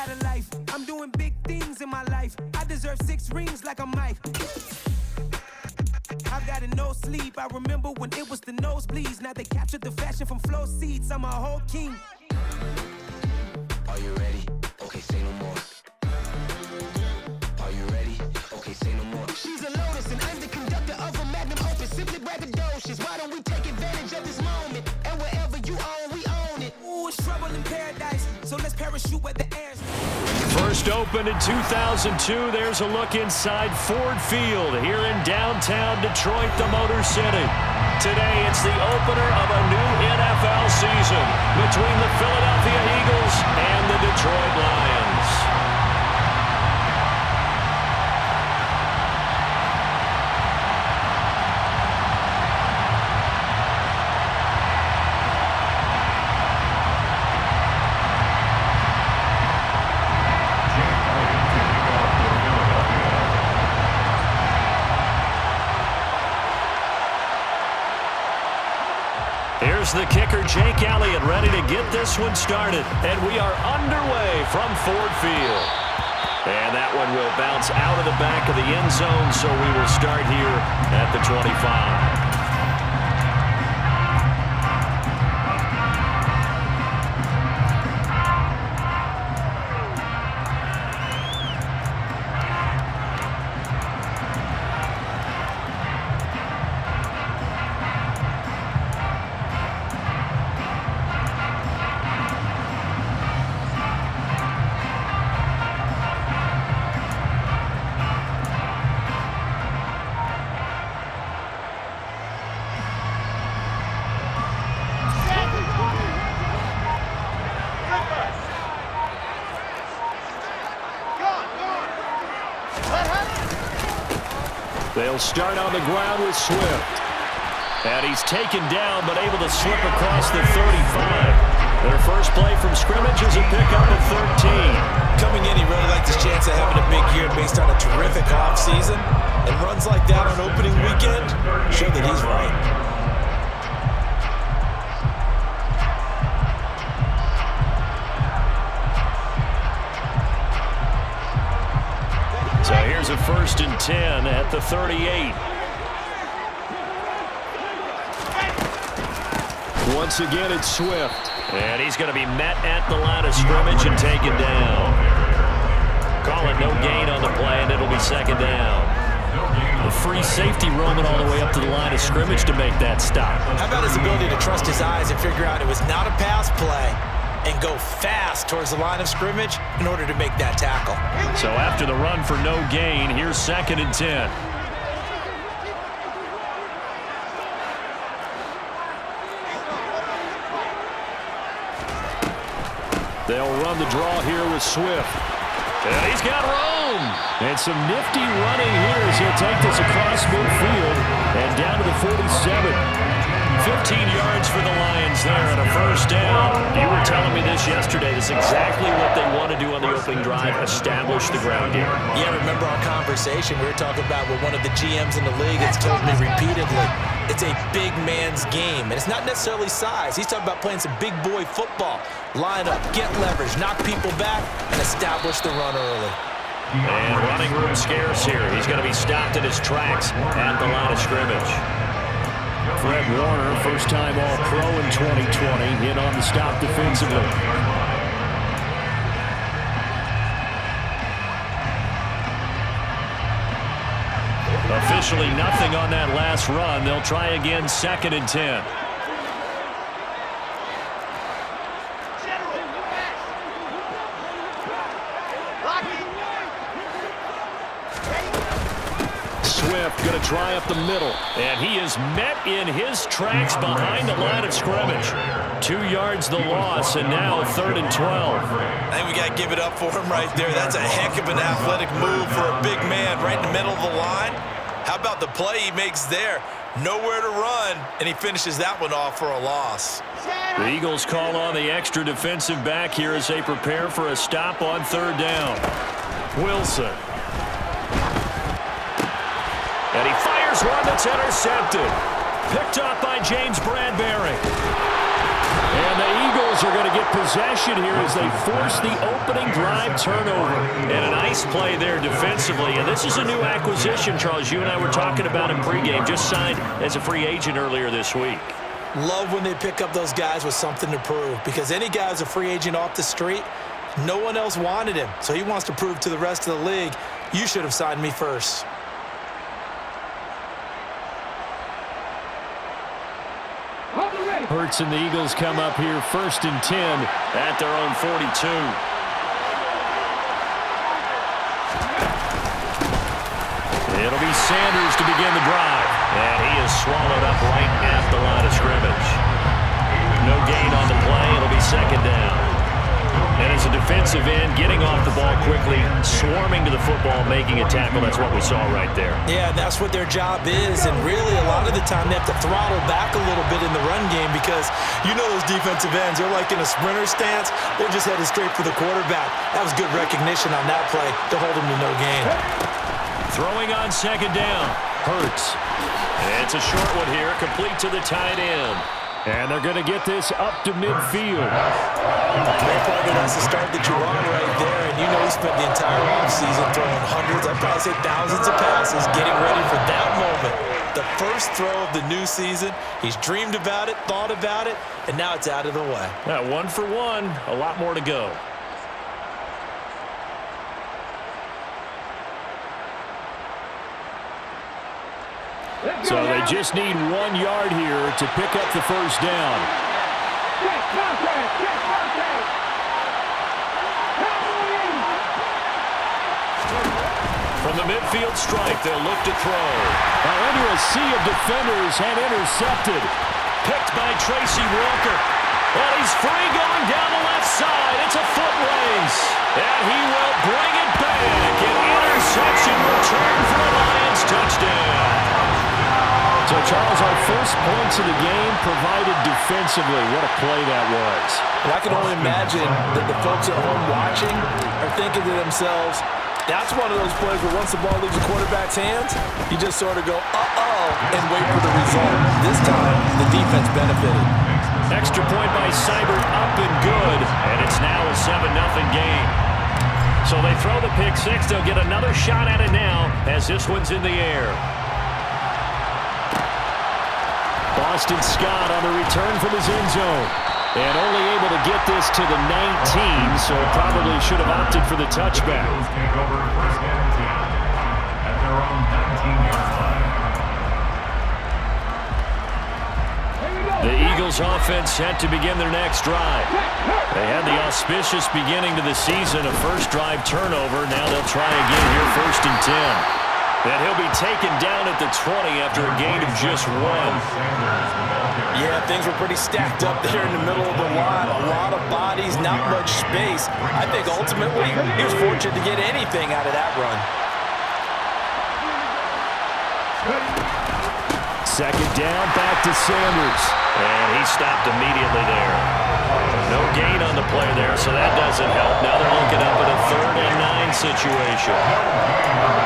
got a life. I'm doing big things in my life. I deserve 6 rings like a Mike. I've got no sleep. I remember when it was the nosebleeds. Now they captured the fashion from flow seats. I'm a whole king. Are you ready? Okay, say no more. Are you ready? Okay, say no more. She's a lotus and I'm the conductor of a magnum opus. Simply braggadocious. Why don't we take advantage of this moment? And wherever you own, we own it. Ooh, it's trouble in paradise. So let's parachute where the air's. First opened in 2002, there's a look inside Ford Field here in downtown Detroit, the Motor City. Today, it's the opener of a new NFL season between the Philadelphia Eagles and the Detroit Lions. Here's the kicker, Jake Elliott, ready to get this one started. And we are underway from Ford Field. And that one will bounce out of the back of the end zone, so we will start here at the 25. They'll start on the ground with Swift. And he's taken down, but able to slip across the 35. Their first play from scrimmage is a pickup of 13. Coming in, he really liked his chance of having a big year based on a terrific offseason. And runs like that on opening weekend show that he's right. So here's a 1st and 10 at the 38. Once again, it's Swift. And he's going to be met at the line of scrimmage and taken down. Calling no gain on the play, and it'll be 2nd down. A free safety roaming all the way up to the line of scrimmage to make that stop. How about his ability to trust his eyes and figure out it was not a pass play and go fast towards the line of scrimmage in order to make that tackle. So after the run for no gain, here's 2nd and 10. They'll run the draw here with Swift. And he's got room. And some nifty running here as he'll take this across midfield and down to the 47. 15 yards for the Lions there and a 1st down. You were telling me this yesterday. This is exactly what they want to do on the opening drive, establish the ground game. Yeah, remember our conversation? We were talking about what one of the GMs in the league has told me repeatedly. It's a big man's game, and it's not necessarily size. He's talking about playing some big boy football. Line up, get leverage, knock people back, and establish the run early. And running room scarce here. He's going to be stopped in his tracks at the line of scrimmage. Fred Warner, first-time All-Pro in 2020, in on the stop defensively. Officially nothing on that last run. They'll try again, 2nd and 10. Swift going to try up the middle, and he is met in his tracks behind the line of scrimmage. 2 yards the loss, and now 3rd and 12. I think we got to give it up for him right there. That's a heck of an athletic move for a big man right in the middle of the line. How about the play he makes there? Nowhere to run, and he finishes that one off for a loss. The Eagles call on the extra defensive back here as they prepare for a stop on 3rd down. Wilson. And he fires one that's intercepted. Picked up by James Bradbury. And the Eagles are going to get possession here as they force the opening drive turnover. And a nice play there defensively. And this is a new acquisition, Charles. You and I were talking about in pregame. Just signed as a free agent earlier this week. Love when they pick up those guys with something to prove, because any guy who's a free agent off the street, no one else wanted him. So he wants to prove to the rest of the league, you should have signed me first. Hurts and the Eagles come up here 1st and 10 at their own 42. It'll be Sanders to begin the drive. And he is swallowed up right at the line of scrimmage. No gain on the play. It'll be 2nd down. And as a defensive end, getting off the ball quickly, swarming to the football, making a tackle, that's what we saw right there. Yeah, that's what their job is. And really, a lot of the time, they have to throttle back a little bit in the run game because you know those defensive ends, they're like in a sprinter stance. They're just headed straight for the quarterback. That was good recognition on that play to hold him to no gain. Throwing on 2nd down. Hurts. And it's a short one here, complete to the tight end. And they're going to get this up to midfield. That's the start that you're on right there, and you know he spent the entire offseason throwing hundreds, I'd probably say thousands of passes, getting ready for that moment. The first throw of the new season, he's dreamed about it, thought about it, and now it's out of the way. 1 for 1, a lot more to go. So they just need 1 yard here to pick up the 1st down. From the midfield stripe, they'll look to throw. Now under a sea of defenders and intercepted. Picked by Tracy Walker. And he's free going down the left side. It's a foot race. And he will bring it back. An interception return for the Lions. Touchdown. So, Charles, our first points of the game provided defensively. What a play that was. And I can only imagine that the folks at home watching are thinking to themselves, that's one of those plays where once the ball leaves the quarterback's hands, you just sort of go, uh-oh, and wait for the result. This time, the defense benefited. Extra point by Seibert, up and good. And it's now a 7-0 game. So they throw the pick six. They'll get another shot at it now as this one's in the air. Boston Scott on the return from his end zone. And only able to get this to the 19, so probably should have opted for the touchback. The Eagles offense set to begin their next drive. They had the auspicious beginning to the season, a first drive turnover. Now they'll try again here, 1st and 10. And he'll be taken down at the 20 after a gain of just 1. Yeah, things were pretty stacked up there in the middle of the line. A lot of bodies, not much space. I think ultimately he was fortunate to get anything out of that run. 2nd down, back to Sanders. And he stopped immediately there. No gain on the play there, so that doesn't help. Now they're looking up at a 3rd and 9 situation.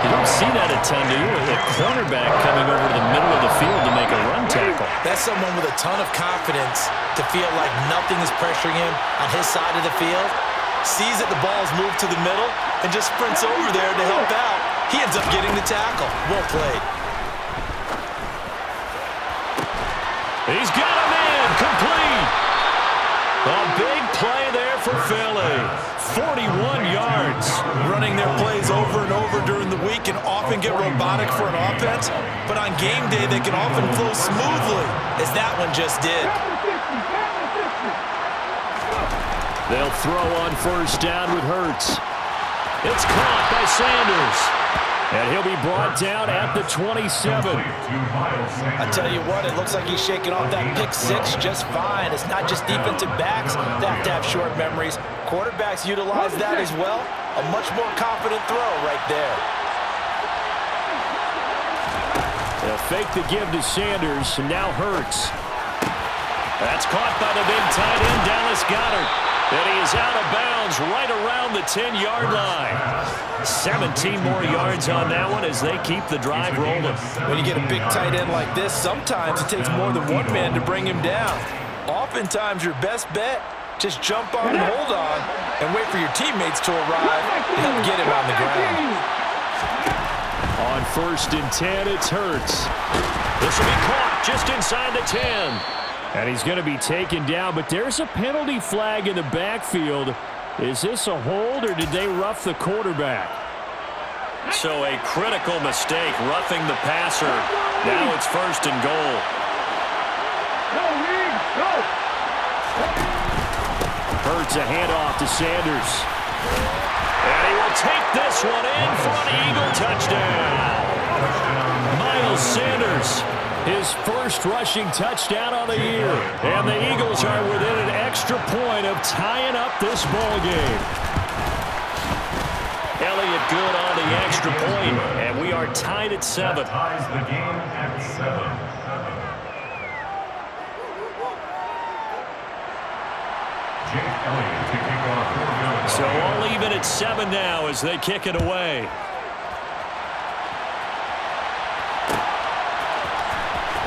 You don't see that a ton, do you? With a cornerback coming over to the middle of the field to make a run tackle. That's someone with a ton of confidence to feel like nothing is pressuring him on his side of the field. Sees that the ball's moved to the middle and just sprints over there to help out. He ends up getting the tackle. Well played. He's got a man complete. A big play there for Philly. 41 yards. Running their plays over and over during the week can often get robotic for an offense, but on game day they can often flow smoothly, as that one just did. They'll throw on 1st down with Hurts. It's caught by Sanders. And he'll be brought down at the 27. I tell you what, it looks like he's shaking off that pick six just fine. It's not just defensive backs that have to have short memories. Quarterbacks utilize that as well. A much more confident throw right there. They'll fake the give to Sanders, and now Hurts. That's caught by the big tight end, Dallas Goedert. And he is out of bounds right around the 10-yard line. 17 more yards on that one as they keep the drive rolling. When you get a big tight end like this, sometimes it takes more than one man to bring him down. Oftentimes, your best bet, just jump on and hold on and wait for your teammates to arrive and help get him on the ground. On 1st and 10, it's Hurts. This will be caught just inside the 10. And he's going to be taken down, but there's a penalty flag in the backfield. Is this a hold, or did they rough the quarterback? So a critical mistake, roughing the passer. Now it's 1st and goal. Hurts a handoff to Sanders. And he will take this one in for an Eagle touchdown. Miles Sanders, his first rushing touchdown on the year. And the Eagles are within an extra point of tying up this ball game. Elliott good on the extra point, and we are tied at 7. Ties the game at 7. So all even at 7 now as they kick it away.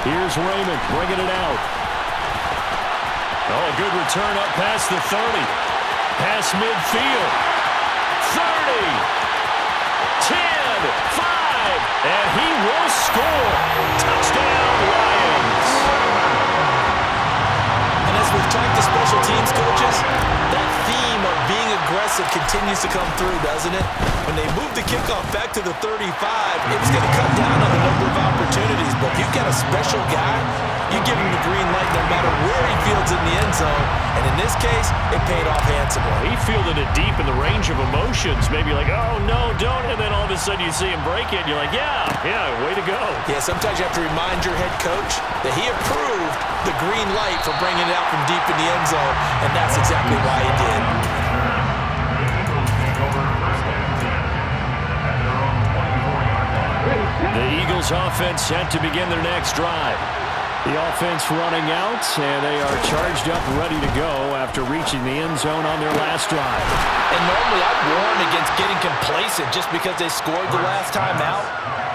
Here's Raymond bringing it out. Oh, a good return up past the 30. Past midfield. 30. 10. 5. And he will score. Touchdown, Lions. And as we've talked to special teams coaches, that theme of being aggressive continues to come through, doesn't it? When they move the kickoff back to the 35, it's going to cut down on the number of opportunities. But if you've got a special guy, you give him the green light no matter where he fields in the end zone. And in this case, it paid off handsomely. He fielded it deep in the range of emotions. Maybe like, oh, no, don't. And then all of a sudden you see him break it. And you're like, yeah, way to go. Yeah, sometimes you have to remind your head coach that he approved the green light for bringing it out from deep in the end zone. And that's exactly why he did. The Eagles offense set to begin their next drive. The offense running out, and they are charged up ready to go after reaching the end zone on their last drive. And normally I'd warn against getting complacent just because they scored the last time out.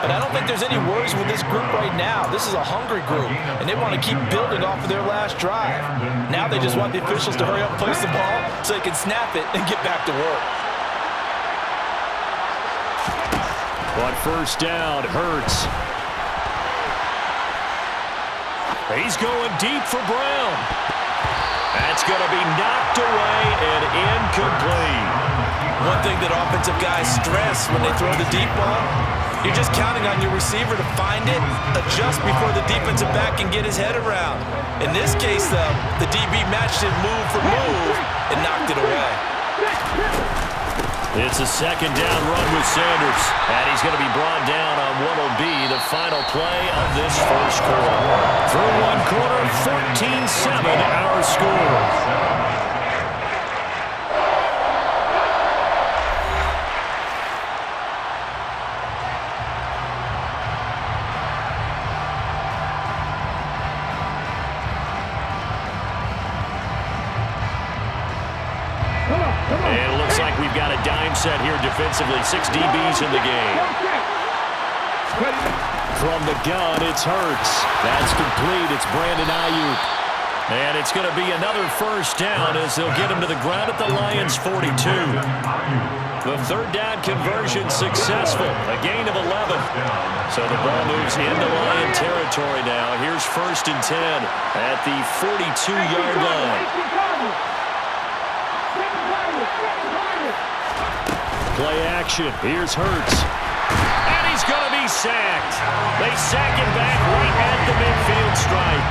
But I don't think there's any worries with this group right now. This is a hungry group, and they want to keep building off of their last drive. Now they just want the officials to hurry up and place the ball so they can snap it and get back to work. On 1st down, Hurts. He's going deep for Brown. That's going to be knocked away and incomplete. One thing that offensive guys stress when they throw the deep ball, you're just counting on your receiver to find it, adjust before the defensive back can get his head around. In this case, though, the DB matched it move for move and knocked it away. It's a 2nd down run with Sanders, and he's going to be brought down on what will be the final play of this first quarter. Through one quarter, 14-7 our score. And it looks like we've got a dime set here defensively. 6 DBs in the game. From the gun, it's Hurts. That's complete. It's Brandon Ayuk. And it's going to be another 1st down as they'll get him to the ground at the Lions' 42. The 3rd down conversion successful. A gain of 11. So the ball moves into Lion territory now. Here's 1st and 10 at the 42-yard line. Play action. Here's Hurts. And he's going to be sacked. They sack him back right at the midfield stripe.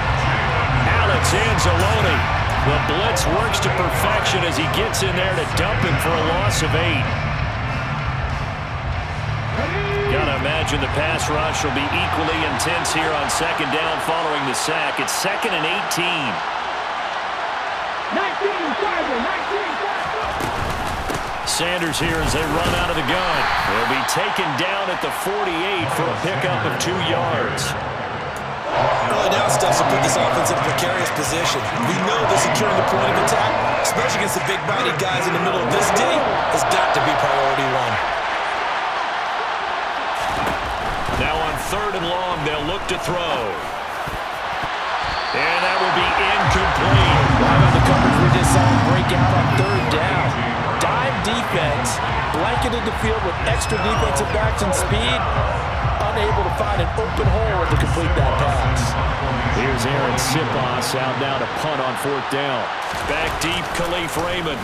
Alex Anzalone. The blitz works to perfection as he gets in there to dump him for a loss of 8. Gotta imagine the pass rush will be equally intense here on 2nd down following the sack. It's 2nd and 18. 19. Sanders here as they run out of the gun. They'll be taken down at the 48 for a pickup of 2 yards. Early down stuff to put this offense in a precarious position. We know that securing the point of attack, especially against the big-bodied guys in the middle of this D, has got to be priority 1. Now on 3rd and long, they'll look to throw. And that will be incomplete. break out on third down. Dime defense, blanketed the field with extra defensive backs and speed, unable to find an open hole to complete that pass. Here's Aaron Sipos out now to punt on fourth down. Back deep, Khalif Raymond.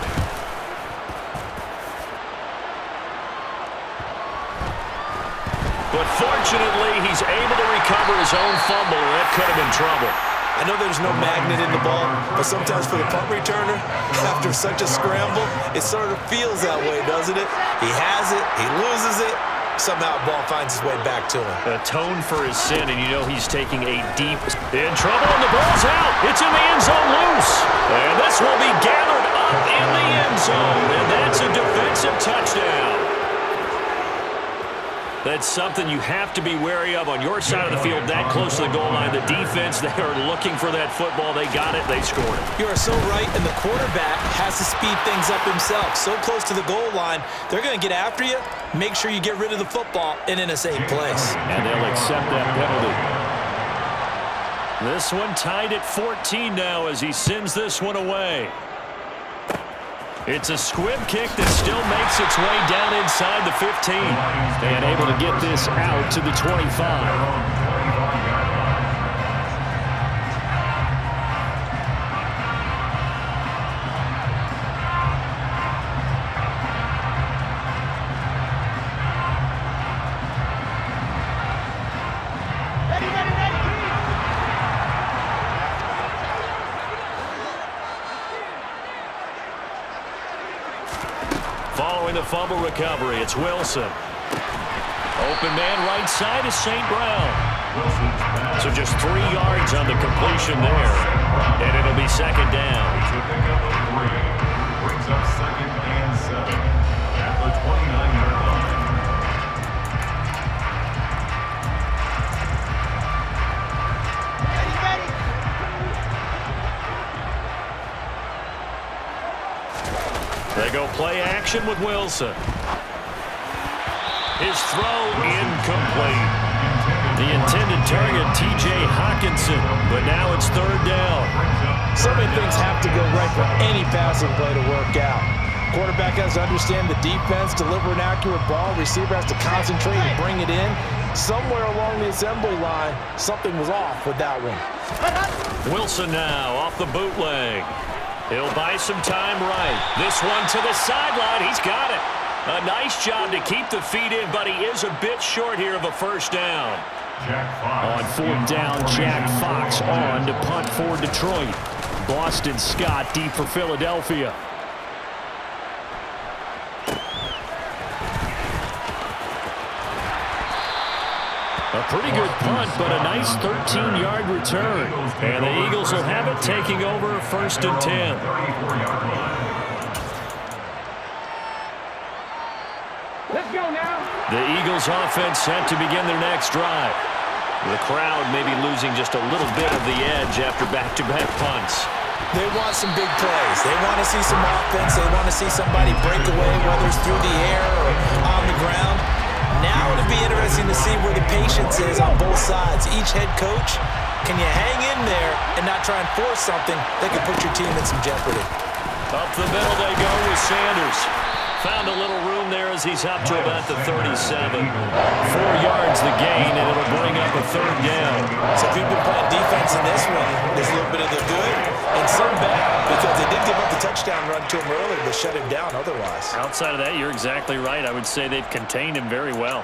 But fortunately, he's able to recover his own fumble, or that could have been trouble. I know there's no magnet in the ball, but sometimes for the punt returner, after such a scramble, it sort of feels that way, doesn't it? He has it, he loses it, somehow the ball finds its way back to him. Atone for his sin, and you know he's taking a deep... In trouble, and the ball's out. It's in the end zone loose. And this will be gathered up in the end zone, and that's a defensive touchdown. That's something you have to be wary of on your side of the field, that close to the goal line. The defense, they are looking for that football. They got it. They scored it. You are so right, and the quarterback has to speed things up himself. So close to the goal line, they're going to get after you. Make sure you get rid of the football and in a safe place. And they'll accept that penalty. This one tied at 14 now as he sends this one away. It's a squib kick that still makes its way down inside the 15. And able to get this out to the 25. Following the fumble recovery, it's Wilson. Open man right side is St. Brown. So just 3 yards on the completion there. And it'll be second down. Brings up second and 7 at the 29-yard line. They go play action with Wilson. His throw incomplete. The intended target, T.J. Hawkinson, but now it's third down. So many things have to go right for any passing play to work out. Quarterback has to understand the defense, deliver an accurate ball. Receiver has to concentrate and bring it in. Somewhere along the assembly line, something was off with that one. Wilson now off the bootleg. He'll buy some time right. This one to the sideline. He's got it. A nice job to keep the feet in, but he is a bit short here of a first down. On fourth down, Jack Fox on to punt for Detroit. Boston Scott deep for Philadelphia. A pretty good punt, but a nice 13-yard return. And the Eagles will have it, taking over first and 10. Let's go now. The Eagles offense set to begin their next drive. The crowd may be losing just a little bit of the edge after back-to-back punts. They want some big plays. They want to see some offense. They want to see somebody break away, whether it's through the air or on the ground. Now it'll be interesting to see where the patience is on both sides. Each head coach, can you hang in there and not try and force something that could put your team in some jeopardy? Up the middle they go with Sanders. Found a little room there as he's up to about the 37. 4 yards the gain, and it'll bring up a third down. So if you've been playing defense in this one, there's a little bit of the good and some bad, because they did give up the touchdown run to him earlier to shut him down otherwise. Outside of that, you're exactly right. I would say they've contained him very well.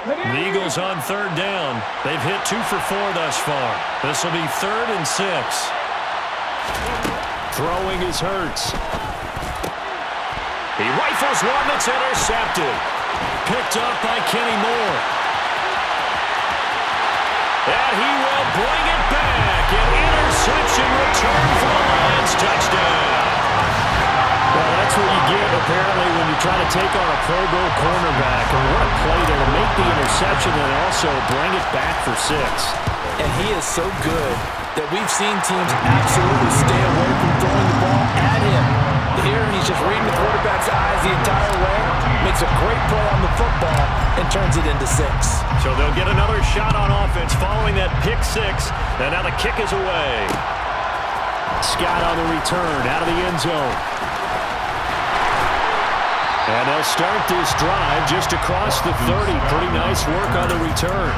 The Eagles on third down. They've hit 2 for 4 thus far. This will be 3rd and 6. Throwing is Hurts. He rifles one that's intercepted. Picked up by Kenny Moore. And he will bring it back. An interception return for the Lions. Touchdown. Well, that's what you get, apparently, when you try to take on a Pro Bowl cornerback. And what a play there to make the interception and also bring it back for 6. And he is so good that we've seen teams absolutely stay away from throwing the ball at him. Here, he's just reading the quarterback's eyes the entire way, makes a great play on the football, and turns it into 6. So they'll get another shot on offense following that pick 6. And now the kick is away. Scott on the return out of the end zone. And they'll start this drive just across the 30. Pretty nice work on the return.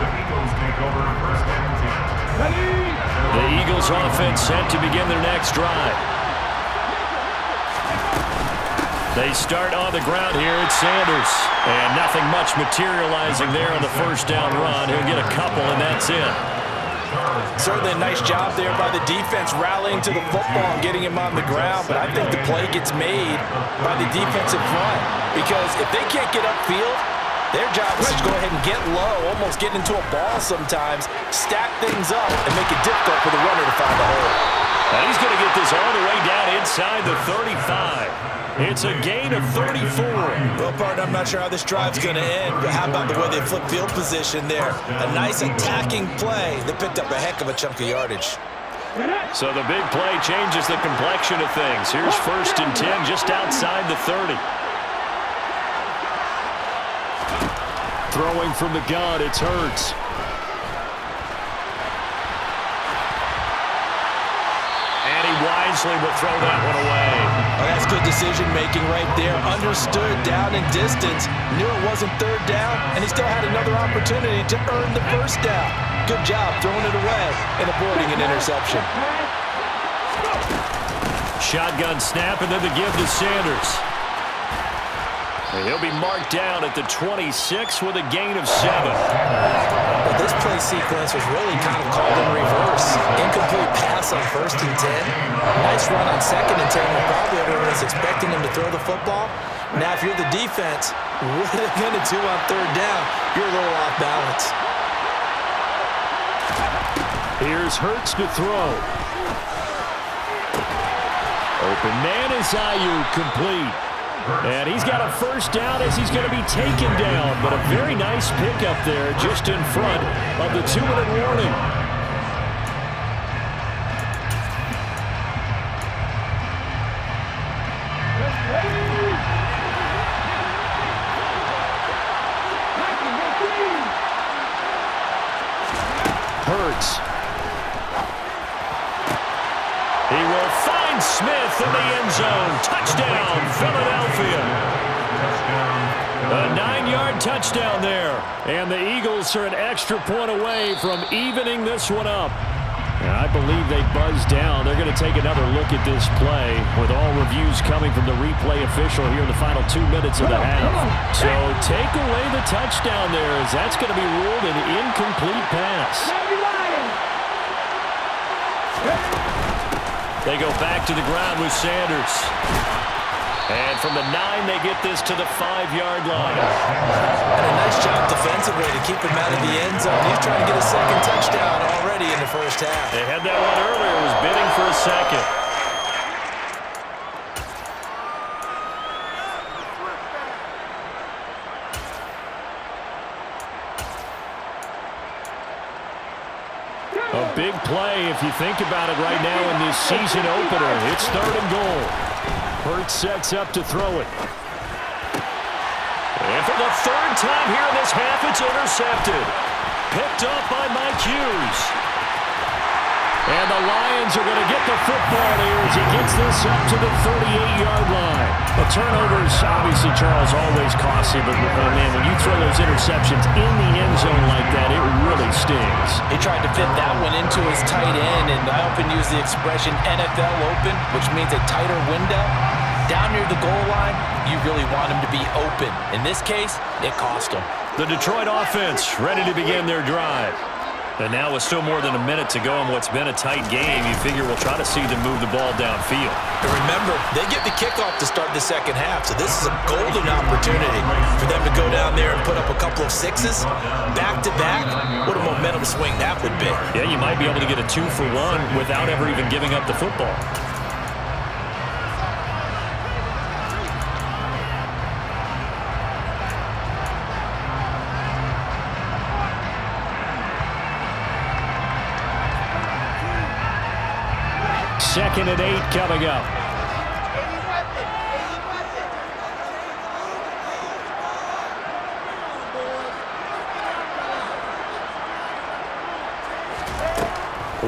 The Eagles offense set to begin their next drive. They start on the ground here at Sanders. And nothing much materializing there on the first down run. He'll get a couple, and that's it. Certainly a nice job there by the defense rallying to the football and getting him on the ground. But I think the play gets made by the defensive front. Because if they can't get upfield, their job is to go ahead and get low, almost get into a ball sometimes, stack things up, and make it difficult for the runner to find a hole. And he's going to get this all the way down inside the 35. It's a gain of 34. Well, partner, I'm not sure how this drive's going to end, but how about the way they flip field position there? A nice attacking play that picked up a heck of a chunk of yardage. So the big play changes the complexion of things. Here's 1st and 10 just outside the 30. Throwing from the gun, it's Hurts. And he wisely will throw that one away. Oh, that's good decision-making right there. Understood down and distance. Knew it wasn't 3rd down, and he still had another opportunity to earn the 1st down. Good job throwing it away and avoiding an interception. Shotgun snap, and then the give to Sanders. And he'll be marked down at the 26 with a gain of 7. Well, this play sequence was really kind of called in reverse. Incomplete pass on 1st and 10. Nice run on 2nd and 10 when probably everyone is expecting him to throw the football. Now, if you're the defense, what are they going to do on 3rd down? You're a little off balance. Here's Hurts to throw. Open man is Ayuk, complete. And he's got a 1st down as he's going to be taken down. But a very nice pickup there just in front of the 2-minute warning. Hurts. He will find Smith in the end zone. Touchdown, Philadelphia. A 9-yard touchdown there. And the Eagles are an extra point away from evening this one up. And I believe they buzzed down. They're going to take another look at this play with all reviews coming from the replay official here in the final 2 minutes of the half. So take away the touchdown there as that's going to be ruled an incomplete pass. They go back to the ground with Sanders. And from the 9, they get this to the 5-yard line. And a nice job defensively to keep him out of the end zone. He's trying to get a 2nd touchdown already in the 1st half. They had that one earlier. It was bidding for a 2nd. A big play if you think about it right now in this season opener. It's 3rd and goal. Hurts sets up to throw it. And for the 3rd time here in this half, it's intercepted. Picked up by Mike Hughes. And the Lions are going to get the football here as he gets this up to the 38-yard line. The turnovers, obviously, Charles, always costly, but man, when you throw those interceptions in the end zone like that, it really stings. He tried to fit that one into his tight end, and I often use the expression NFL open, which means a tighter window. Down near the goal line, you really want him to be open. In this case, it cost him. The Detroit offense ready to begin their drive. And now with still more than a minute to go in what's been a tight game, you figure we'll try to see them move the ball downfield. And remember, they get the kickoff to start the 2nd half, so this is a golden opportunity for them to go down there and put up a couple of 6s back-to-back. What a momentum swing that would be. Yeah, you might be able to get a 2-for-1 without ever even giving up the football. Second and 8 coming up.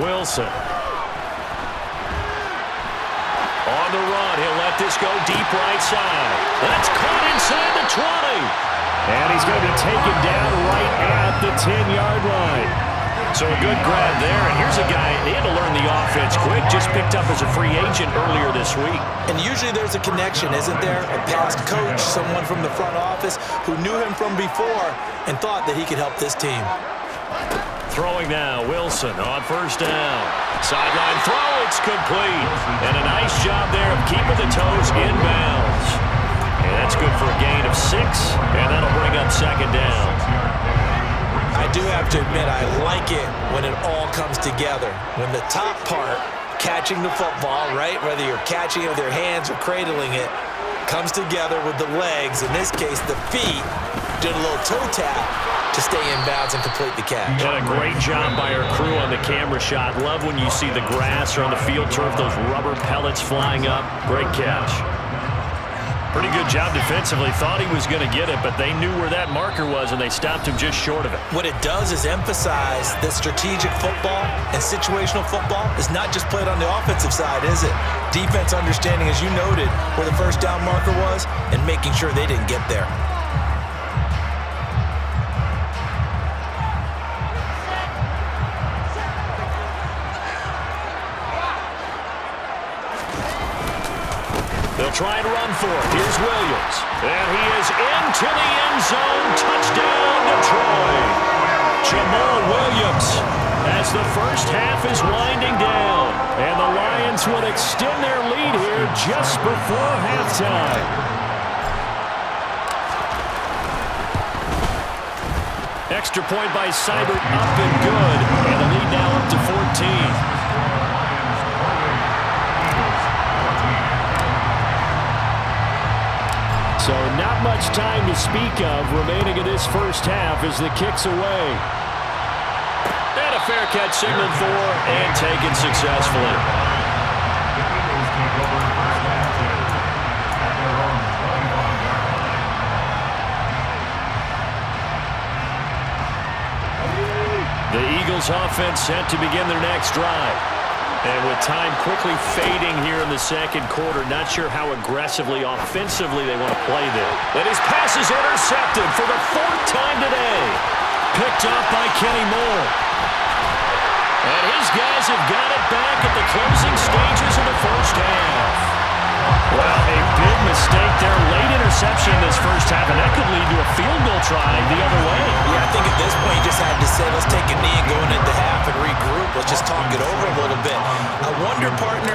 Wilson. On the run, he'll let this go deep right side. That's caught inside the 20. And he's going to be taken down right at the 10-yard line. So a good grab there. And here's a guy, he had to learn the offense quick, just picked up as a free agent earlier this week. And usually there's a connection, isn't there? A past coach, someone from the front office who knew him from before and thought that he could help this team. Throwing now, Wilson on first down. Sideline throw, it's complete. And a nice job there of keeping the toes in bounds. And that's good for a gain of 6, and that'll bring up second down. I do have to admit, I like it when it all comes together. When the top part, catching the football, right, whether you're catching it with your hands or cradling it, comes together with the legs, in this case the feet, did a little toe tap to stay in bounds and complete the catch. And a great job by our crew on the camera shot. Love when you see the grass or on the field turf, those rubber pellets flying up. Great catch. Pretty good job defensively. Thought he was going to get it, but they knew where that marker was, and they stopped him just short of it. What it does is emphasize that strategic football and situational football is not just played on the offensive side, is it? Defense understanding, as you noted, where the first down marker was and making sure they didn't get there. They'll try and run for it. Here's Williams. And he is into the end zone. Touchdown, Detroit. Jamal Williams as the first half is winding down. And the Lions will extend their lead here just before halftime. Extra point by Seibert, up and good. And the lead now up to 14. So not much time to speak of remaining in this first half as the kick's away. And a fair catch signaled for and taken successfully. The Eagles offense set to begin their next drive. And with time quickly fading here in the second quarter, not sure how aggressively, offensively they want to play there. And his pass is intercepted for the 4th time today. Picked up by Kenny Moore. And his guys have got it back at the closing stages of the first half. Well, a big mistake there. Late interception in this first half, and that could lead to a field goal try the other way. Yeah, I think at this point you just had to say, let's take a knee and go into the half and regroup. Let's just talk it over a little bit. I wonder, partner,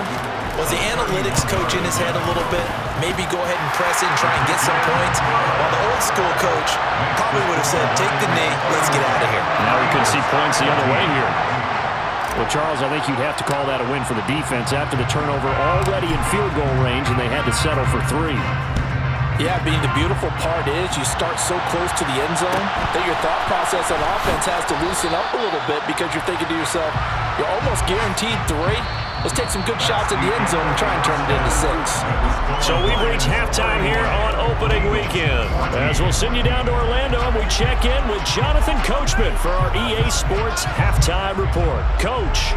was the analytics coach in his head a little bit? Maybe go ahead and press it and try and get some points? While the old school coach probably would have said, take the knee, let's get out of here. Now we could see points the other way here. Well, Charles, I think you'd have to call that a win for the defense after the turnover already in field goal range, and they had to settle for 3. Yeah, being the beautiful part is you start so close to the end zone that your thought process on offense has to loosen up a little bit because you're thinking to yourself, you're almost guaranteed 3. Let's take some good shots at the end zone and try and turn it into 6. So we've reached halftime here on opening weekend. As we'll send you down to Orlando, and we check in with Jonathan Coachman for our EA Sports Halftime Report. Coach.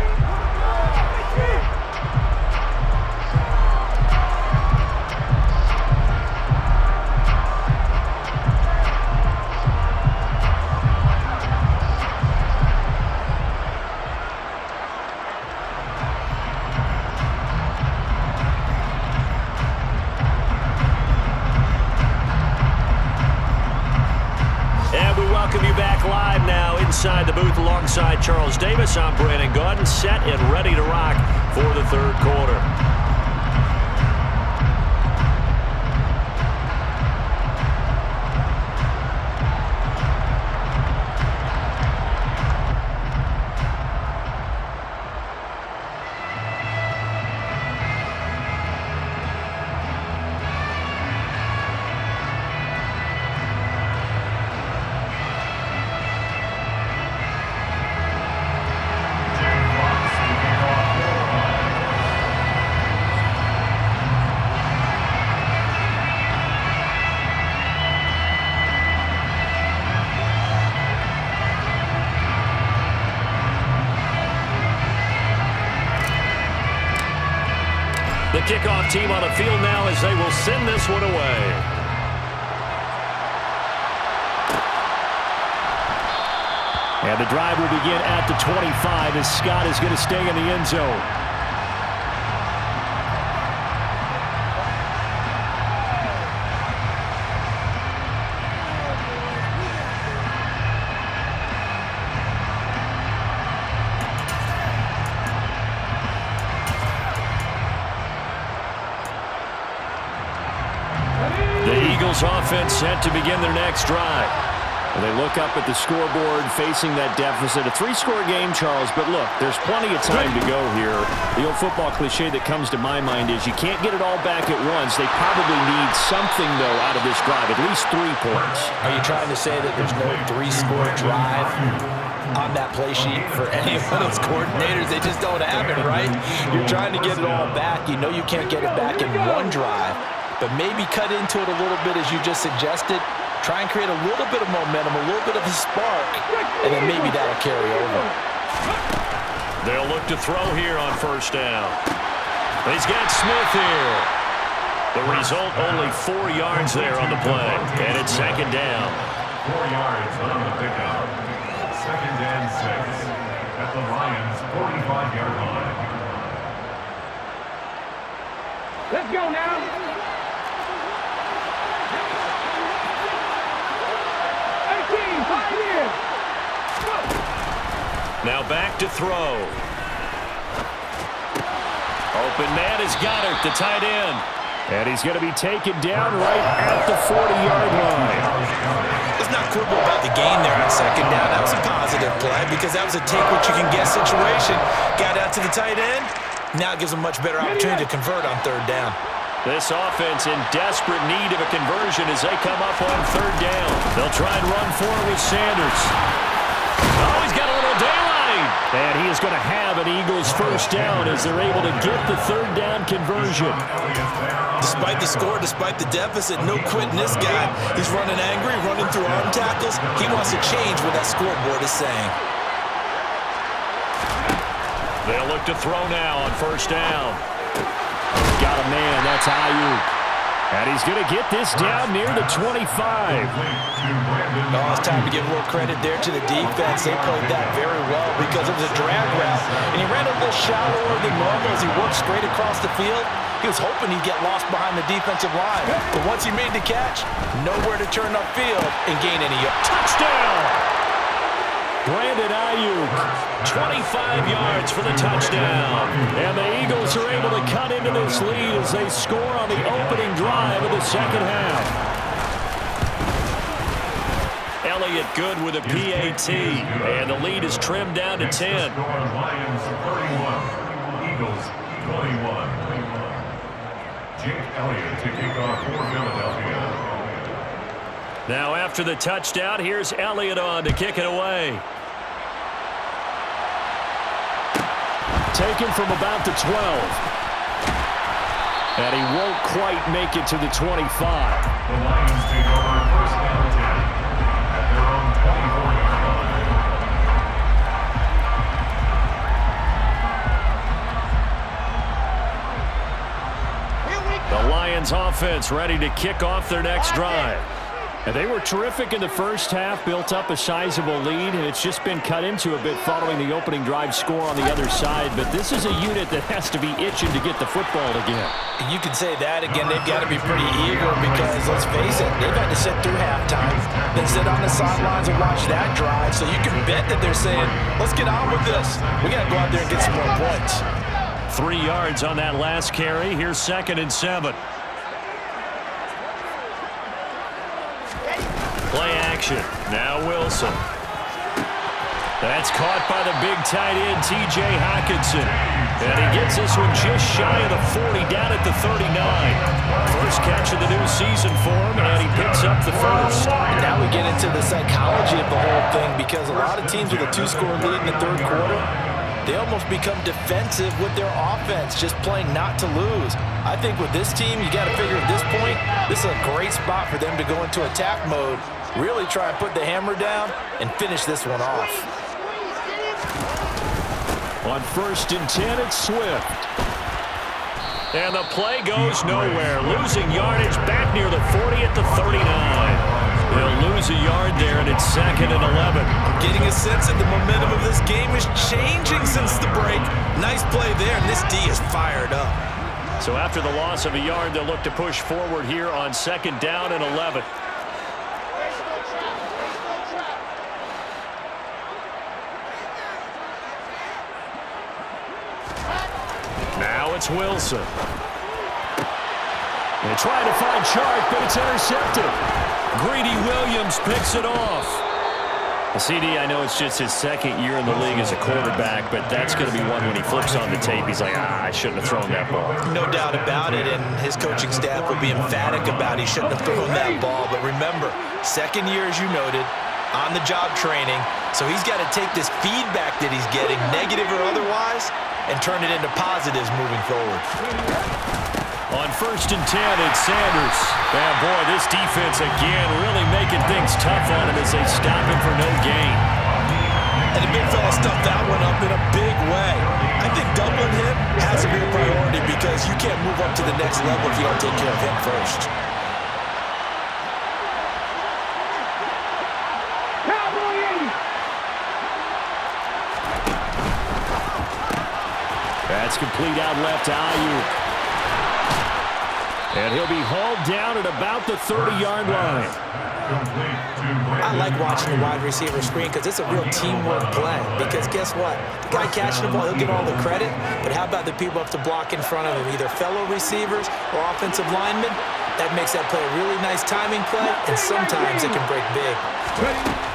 Inside the booth alongside Charles Davis, I'm Brandon Gaudin, set and ready to rock for the third quarter. kickoff team on the field now as they will send this one away. And the drive will begin at the 25 as Scott is going to stay in the end zone. The Eagles offense set to begin their next drive. They look up at the scoreboard facing that deficit. A 3-score game, Charles, but look, there's plenty of time to go here. The old football cliche that comes to my mind is you can't get it all back at once. They probably need something, though, out of this drive, at least 3 points. Are you trying to say that there's no 3-score drive on that play sheet for any of those coordinators? They just don't have it, right? You're trying to get it all back. You know you can't get it back in one drive, but maybe cut into it a little bit as you just suggested. Try and create a little bit of momentum, a little bit of a spark, and then maybe that'll carry over. They'll look to throw here on first down. He's got Smith here. The result, only 4 yards there on the play, and it's second down. 4 yards on the pickup. Second and 6 at the Lions' 45-yard line. Let's go now. Now back to throw. Open man is Goddard, the tight end. And he's going to be taken down right at the 40-yard line. Let's not quibble about the gain there on second down. That was a positive play because that was a take-what-you-can-get situation. Got out to the tight end. Now it gives them a much better opportunity to convert on third down. This offense in desperate need of a conversion as they come up on third down. They'll try and run for it with Sanders. Oh, he's got a little daylight. And he is going to have an Eagles first down as they're able to get the third down conversion. Despite the score, despite the deficit, no quitting this guy. He's running angry, running through arm tackles. He wants to change what that scoreboard is saying. They'll look to throw now on first down. Got a man, that's Ayuk. And he's going to get this down near the 25. Oh, it's time to give a little credit there to the defense. They played that very well because it was a drag route. And he ran a little shallower than normal as he worked straight across the field. He was hoping he'd get lost behind the defensive line. But once he made the catch, nowhere to turn upfield and gain any yards. Touchdown! Brandon Ayuk, 25 yards for the touchdown. And the Eagles are able to cut into this lead as they score on the opening drive of the second half. Elliott good with a PAT, and the lead is trimmed down to 10. Lions 31, Eagles 21. Jake Elliott to kick off for Philadelphia. Now after the touchdown, here's Elliott on to kick it away. Taken from about the 12. And he won't quite make it to the 25. The Lions take over first down 10 at their own 24-yard line. The Lions offense ready to kick off their next drive. And they were terrific in the first half, built up a sizable lead, and it's just been cut into a bit following the opening drive score on the other side. But this is a unit that has to be itching to get the football again. You can say that again. They've got to be pretty eager because, let's face it, they've had to sit through halftime, then sit on the sidelines and watch that drive. So you can bet that they're saying, let's get on with this. We got to go out there and get some more points. 3 yards on that last carry. Here's 2nd and 7. Play action. Now Wilson. That's caught by the big tight end, T.J. Hockenson. And he gets this one just shy of the 40, down at the 39. First catch of the new season for him, and he picks up the first. And now we get into the psychology of the whole thing because a lot of teams with a 2-score lead in the third quarter, they almost become defensive with their offense, just playing not to lose. I think with this team, you got to figure at this point, this is a great spot for them to go into attack mode, really try and put the hammer down and finish this one off. On 1st and 10, it's Swift. And the play goes nowhere. Losing yardage back near the 40 at the 39. They'll lose a yard there, and it's 2nd and 11. I'm getting a sense that the momentum of this game is changing since the break. Nice play there, and this D is fired up. So after the loss of a yard, they'll look to push forward here on 2nd down and 11. Now it's Wilson. They're trying to find Chark, but it's intercepted. Greedy Williams picks it off. CD, I know it's just his 2nd year in the league as a quarterback, but that's going to be one when he flips on the tape. He's like, I shouldn't have thrown that ball. No doubt about it, and his coaching staff will be emphatic about he shouldn't have thrown that ball. But remember, 2nd year, as you noted, on-the-job training, so he's got to take this feedback that he's getting, negative or otherwise, and turn it into positives moving forward. On 1st and 10, it's Sanders. And boy, this defense again really making things tough on him as they stop him for no gain. And the big fella stuffed that one up in a big way. I think doubling him has to be a priority because you can't move up to the next level if you don't take care of him first. That's complete out left to Ayuk. And he'll be hauled down at about the 30-yard line. I like watching the wide receiver screen because it's a real teamwork play. Because guess what? The guy catching the ball, he'll get all the credit. But how about the people up to block in front of him, either fellow receivers or offensive linemen? That makes that play a really nice timing play, and sometimes it can break big.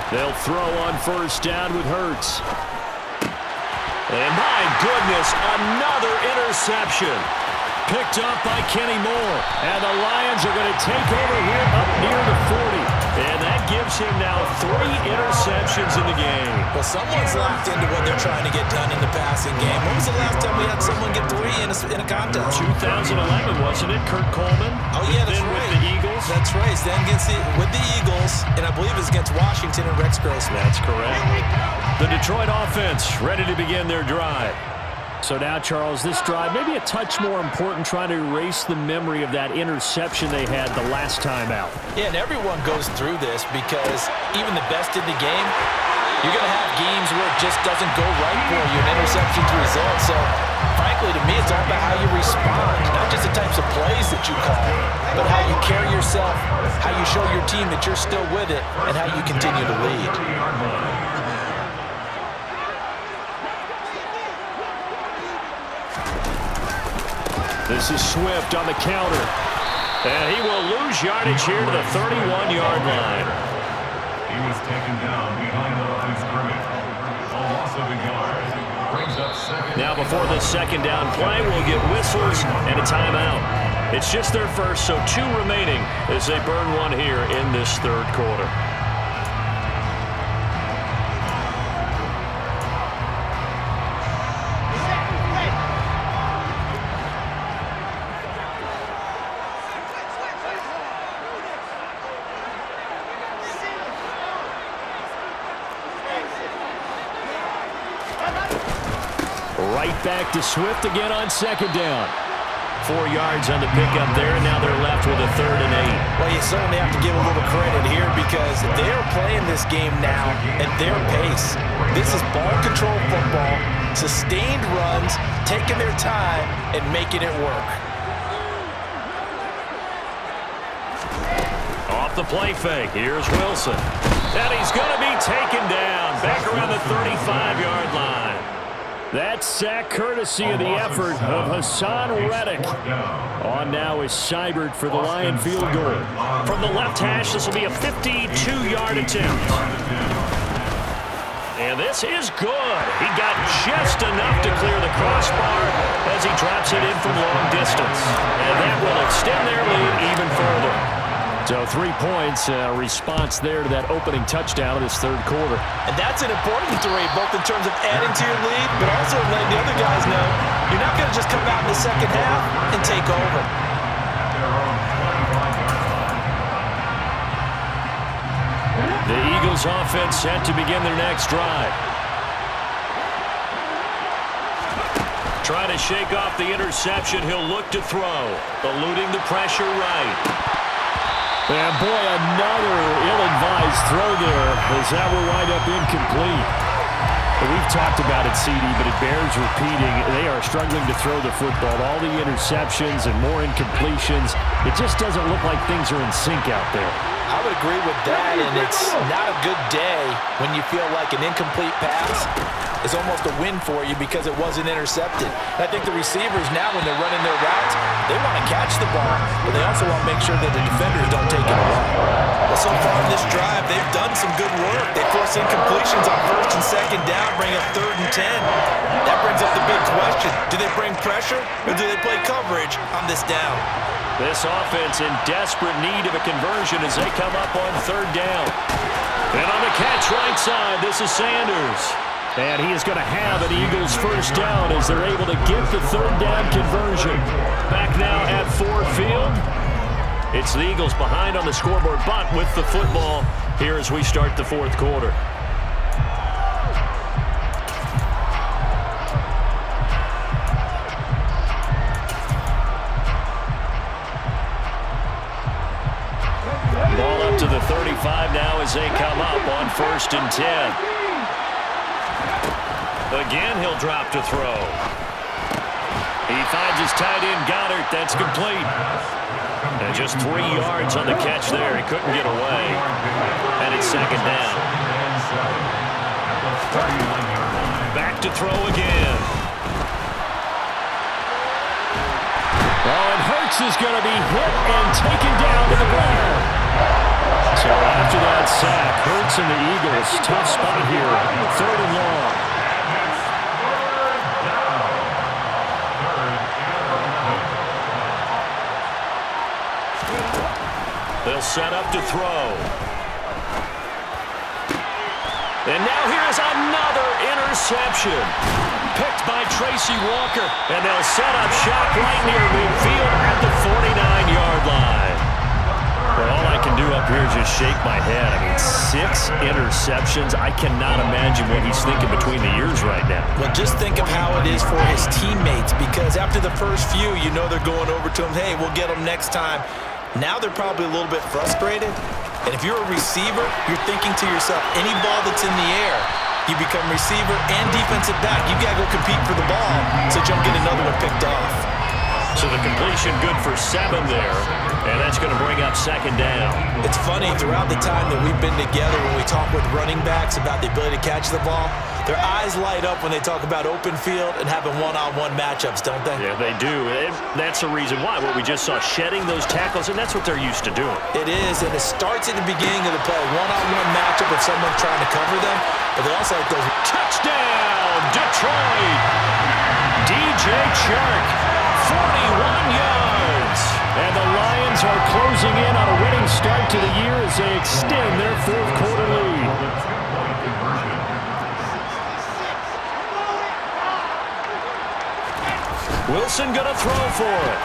They'll throw on 1st down with Hurts. And my goodness, another interception. Picked up by Kenny Moore. And the Lions are going to take over here up near the 40. And that gives him now 3 interceptions in the game. Well, someone's locked into what they're trying to get done in the passing game. When was the last time we had someone get 3 in a contest? 2011, wasn't it? Kurt Coleman? Oh, yeah, that's then right. with the Eagles? That's right. Then with the Eagles, and I believe it's against Washington and Rex Grossman. That's correct. The Detroit offense ready to begin their drive. So now, Charles, this drive maybe a touch more important, trying to erase the memory of that interception they had the last time out. Yeah, and everyone goes through this because even the best in the game, you're going to have games where it just doesn't go right for you, an interception's the result. So, frankly, to me, it's all about how you respond, not just the types of plays that you call, but how you carry yourself, how you show your team that you're still with it, and how you continue to lead. This is Swift on the counter. And he will lose yardage here to the 31-yard line. He was taken down behind the line of scrimmage. A loss of a yard. Brings up 2nd. Now before the 2nd down play, we'll get whistles and a timeout. It's just their first, so 2 remaining as they burn one here in this 3rd quarter. Right back to Swift again on 2nd down. 4 yards on the pickup there, and now they're left with a 3rd and 8. Well, you certainly have to give a little credit here because they're playing this game now at their pace. This is ball control football, sustained runs, taking their time, and making it work. Off the play fake, here's Wilson. And he's going to be taken down back around the 35-yard line. That sack courtesy of the effort of Hassan Reddick. On now is Seibert for the Lion field goal. From the left hash, this will be a 52-yard attempt. And this is good. He got just enough to clear the crossbar as he drops it in from long distance. And that will extend their lead even further. So 3 points, response there to that opening touchdown of this 3rd quarter. And that's an important 3, both in terms of adding to your lead, but also letting the other guys know you're not going to just come out in the 2nd half and take over. The Eagles offense set to begin their next drive. Trying to shake off the interception. He'll look to throw. Eluding the pressure right. And boy, another ill-advised throw there as that will wind up incomplete. We've talked about it, CD, but it bears repeating. They are struggling to throw the football. All the interceptions and more incompletions. It just doesn't look like things are in sync out there. I would agree with that, and it's not a good day when you feel like an incomplete pass is almost a win for you because it wasn't intercepted. And I think the receivers now, when they're running their routes, they want to catch the ball, but they also want to make sure that the defenders don't take it away. Well, so far in this drive, they've done some good work. They force incompletions on 1st and 2nd down, bring up 3rd and 10. That brings up the big question. Do they bring pressure, or do they play coverage on this down? This offense in desperate need of a conversion as they come up on 3rd down. And on the catch right side, this is Sanders. And he is going to have an Eagles first down as they're able to get the 3rd down conversion. Back now at Ford Field. It's the Eagles behind on the scoreboard, but with the football here as we start the 4th quarter. Ball up to the 35 now as they come up on 1st and 10. Again, he'll drop to throw. He finds his tight end, Goddard. That's complete. And just 3 yards on the catch there. He couldn't get away. And it's 2nd down. Back to throw again. Oh, and Hurts is going to be hit and taken down to the ground. So after that sack, Hurts and the Eagles, tough spot here. 3rd and long. They'll set up to throw. And now here's another interception. Picked by Tracy Walker. And they'll set up shop right near midfield at the 49-yard line. Well, all I can do up here is just shake my head. I mean, 6 interceptions. I cannot imagine what he's thinking between the ears right now. Well, just think of how it is for his teammates, because after the first few, you know they're going over to him, hey, we'll get them next time. Now they're probably a little bit frustrated. And if you're a receiver, you're thinking to yourself, any ball that's in the air, you become receiver and defensive back. You got to go compete for the ball so you don't get another one picked off. So the completion good for 7 there, and that's going to bring up 2nd down. It's funny, throughout the time that we've been together, when we talk with running backs about the ability to catch the ball, their eyes light up when they talk about open field and having one-on-one matchups, don't they? Yeah, they do. That's the reason why. What we just saw, shedding those tackles, and that's what they're used to doing. It is, and it starts at the beginning of the play. One-on-one matchup if someone's trying to cover them, but they also like those. Touchdown, Detroit! DJ Chark, 41 yards. And the Lions are closing in on a winning start to the year as they extend their 4th quarter lead. Wilson going to throw for it.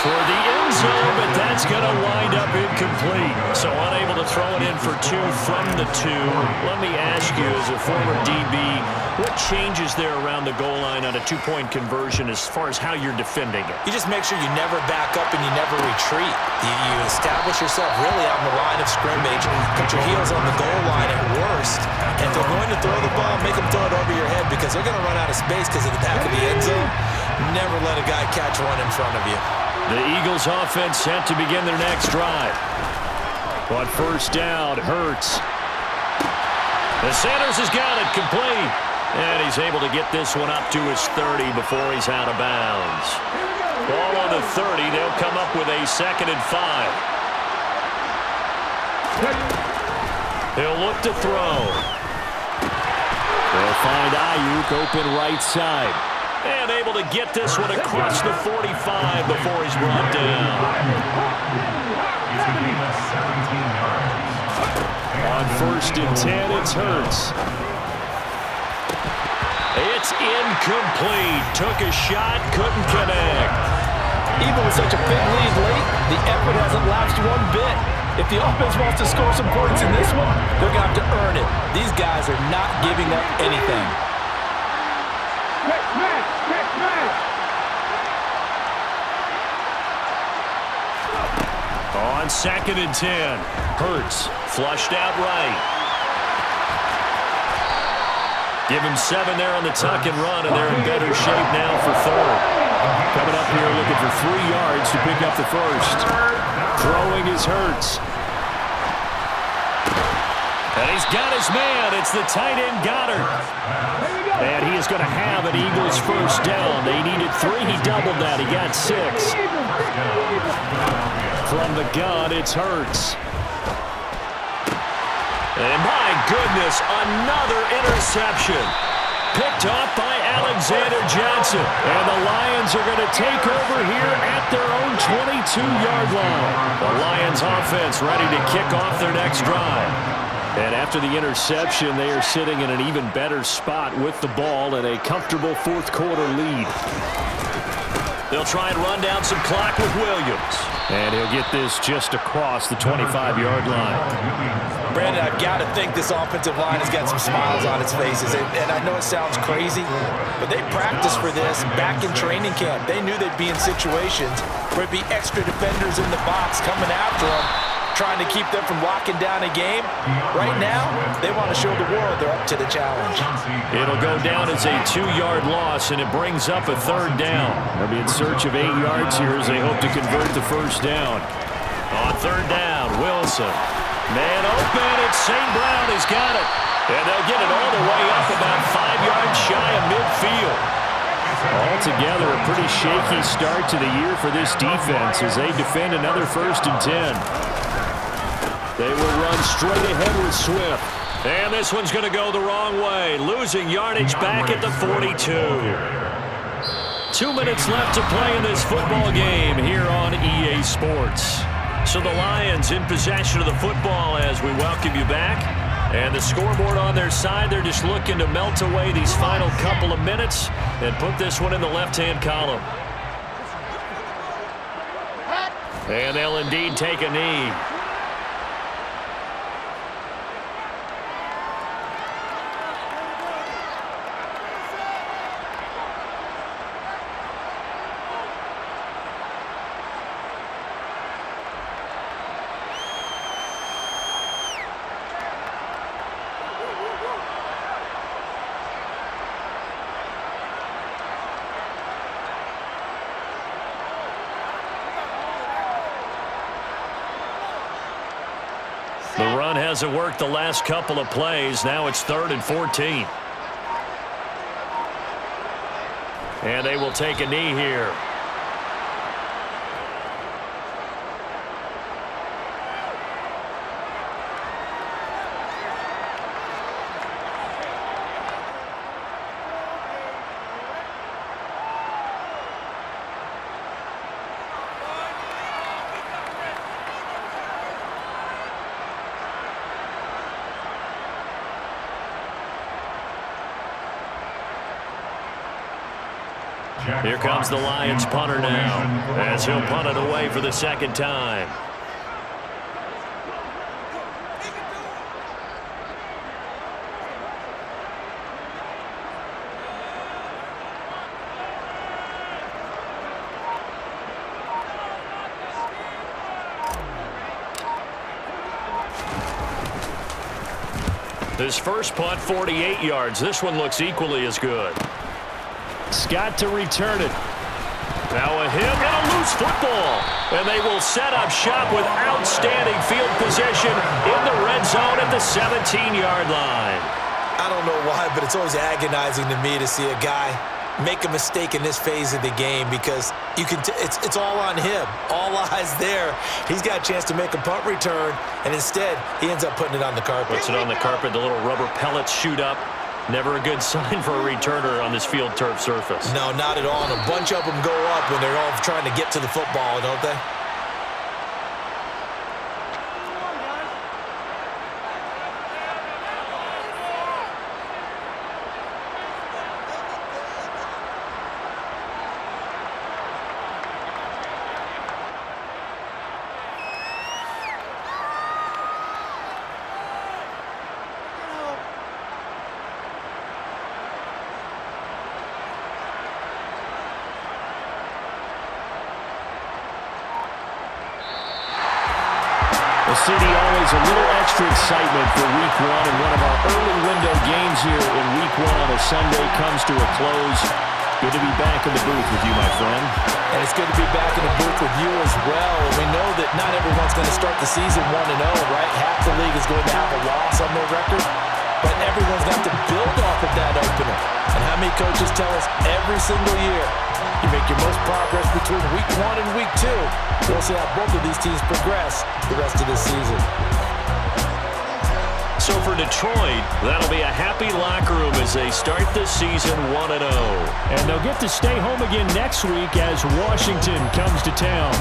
Toward the end zone, but that's going to wind up incomplete. So unable to throw it in for 2 from the 2. Let me ask you, as a former DB, what changes there around the goal line on a 2-point conversion as far as how you're defending it? You just make sure you never back up and you never retreat. You establish yourself really out in the line of scrimmage, put your heels on the goal line at worst, and if they're going to throw the ball, make them throw it over your head because they're going to run out of space because of the back of the end zone. Never let a guy catch one in front of you. The Eagles offense set to begin their next drive. On 1st down, Hurts. The Sanders has got it complete. And he's able to get this one up to his 30 before he's out of bounds. Ball on the 30. They'll come up with a 2nd and 5. He'll look to throw. They'll find Ayuk open right side. And able to get this one across the 45 before he's brought down. On 1st and 10, it's Hurts. It's incomplete. Took a shot, couldn't connect. Even with such a big lead late, the effort hasn't lapsed one bit. If the offense wants to score some points in this one, they're going to have to earn it. These guys are not giving up anything. On 2nd and 10. Hurts flushed out right. Give him 7 there on the tuck and run, and they're in better shape now for 3rd. Coming up here looking for 3 yards to pick up the first. Throwing is Hurts. And he's got his man. It's the tight end Goddard. And he is going to have an Eagles first down. They needed 3. He doubled that. He got 6. From the gun, it's Hurts. And my goodness, another interception. Picked off by Alexander Johnson. And the Lions are going to take over here at their own 22-yard line. The Lions offense ready to kick off their next drive. And after the interception, they are sitting in an even better spot with the ball and a comfortable fourth-quarter lead. They'll try and run down some clock with Williams. And he'll get this just across the 25-yard line. Brandon, I've got to think this offensive line has got some smiles on its faces. And I know it sounds crazy, but they practiced for this back in training camp. They knew they'd be in situations where it'd be extra defenders in the box coming after them, trying to keep them from locking down a game. Right now, they want to show the world they're up to the challenge. It'll go down as a 2-yard loss, and it brings up a 3rd down. They'll be in search of 8 yards here as they hope to convert the first down. On 3rd down, Wilson. Man open, it's St. Brown. He's got it. And they'll get it all the way up about 5 yards shy of midfield. Altogether, a pretty shaky start to the year for this defense as they defend another 1st and 10. They will run straight ahead with Swift. And this one's going to go the wrong way. Losing yardage back at the 42. 2 minutes left to play in this football game here on EA Sports. So the Lions in possession of the football as we welcome you back. And the scoreboard on their side, they're just looking to melt away these final couple of minutes and put this one in the left-hand column. And they'll indeed take a knee. The run hasn't worked the last couple of plays. Now it's 3rd and 14. And they will take a knee here. Here comes the Lions punter now as he'll punt it away for the 2nd time. His first punt, 48 yards. This one looks equally as good. Scott to return it. Now a hit and a loose football. And they will set up shop with outstanding field position in the red zone at the 17-yard line. I don't know why, but it's always agonizing to me to see a guy make a mistake in this phase of the game because you can it's all on him. All eyes there. He's got a chance to make a punt return, and instead he ends up putting it on the carpet. Puts it on the carpet. The little rubber pellets shoot up. Never a good sign for a returner on this field turf surface. No, not at all. And a bunch of them go up when they're all trying to get to the football, don't they? Well, CD, always a little extra excitement for Week 1, and one of our early window games here in Week 1 on a Sunday comes to a close. Good to be back in the booth with you, my friend. And it's good to be back in the booth with you as well. We know that not everyone's going to start the season 1-0, right? Half the league is going to have a loss on their record, but everyone's got to build off of that opener. And how many coaches tell us every single year, you make your most progress between Week 1 and Week 2. We'll see how both of these teams progress the rest of this season. So for Detroit, that'll be a happy locker room as they start the season 1-0. And they'll get to stay home again next week as Washington comes to town.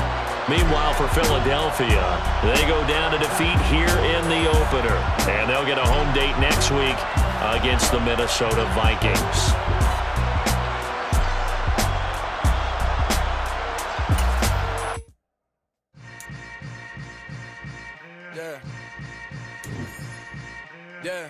Meanwhile, for Philadelphia, they go down to defeat here in the opener. And they'll get a home date next week against the Minnesota Vikings. Yeah.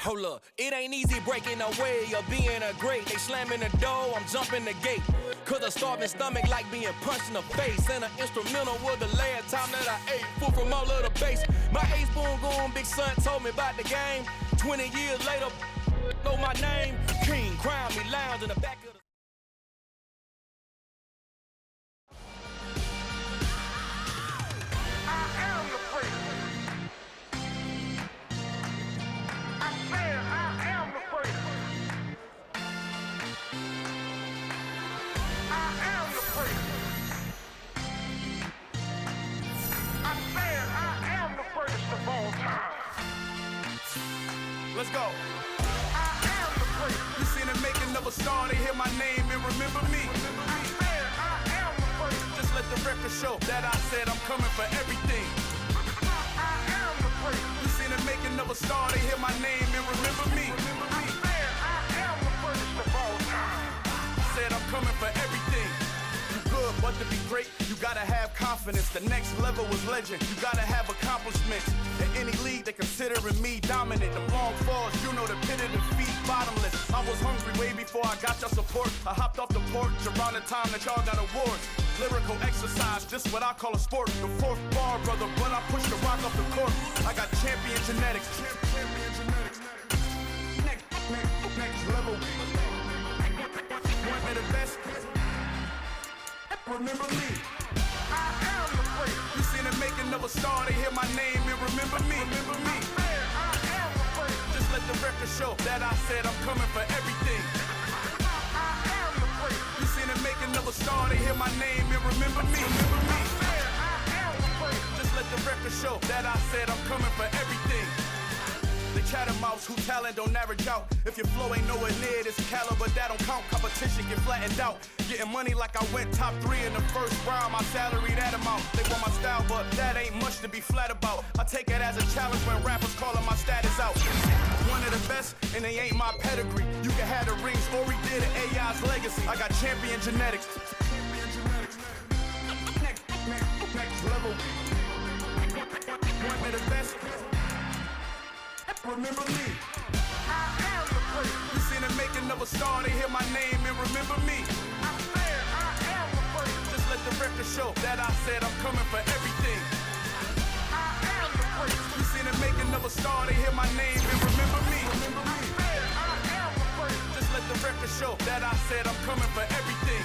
Hold up, it ain't easy breaking away or being a great. They slamming the door, I'm jumping the gate. Cause a starving stomach like being punched in the face. And an instrumental was the last time that I ate food from all of the base. My ace boom goon, big son told me about the game. 20 years later, know my name. King, crown me, lounge in the back of the... Let's go. You seen the making of a star, they hear my name and remember me. Just let the record show that I said I'm coming for everything. You seen the making of a star, they hear my name and remember me. Said I'm coming for everything. You good, but to be great, you gotta have confidence. The next level was legend. You gotta have accomplishments. In any league, they considering me dominant. The long falls, you know the pit of defeat, bottomless. I was hungry way before I got your support. I hopped off the porch around the time that y'all got awards. Lyrical exercise, this what I call a sport. The fourth bar, brother, but I push the rock off the court. I got champion genetics. Next level. One of the best. Remember me. You seen the making of a star, they hear my name and remember me. Just let the record show that I said I'm coming for everything. You seen the making of a star, they hear my name and remember me. Just let the record show that I said I'm coming for everything. The chattermouths who talent don't average out. If your flow ain't nowhere near this caliber, that don't count. Competition get flattened out. Getting money like I went top 3 in the first round. My salary that amount. They want my style, but that ain't much to be flat about. I take it as a challenge when rappers calling my status out. One of the best, and they ain't my pedigree. You can have the rings, or we did it, AI's legacy. I got champion genetics. Next level. One of the best. Remember me. You seen the making of a star, they hear my name and remember me. Just let the record show that I said I'm coming for everything. You seen the making of a star, they hear my name and remember me. Just let the record show that I said I'm coming for everything.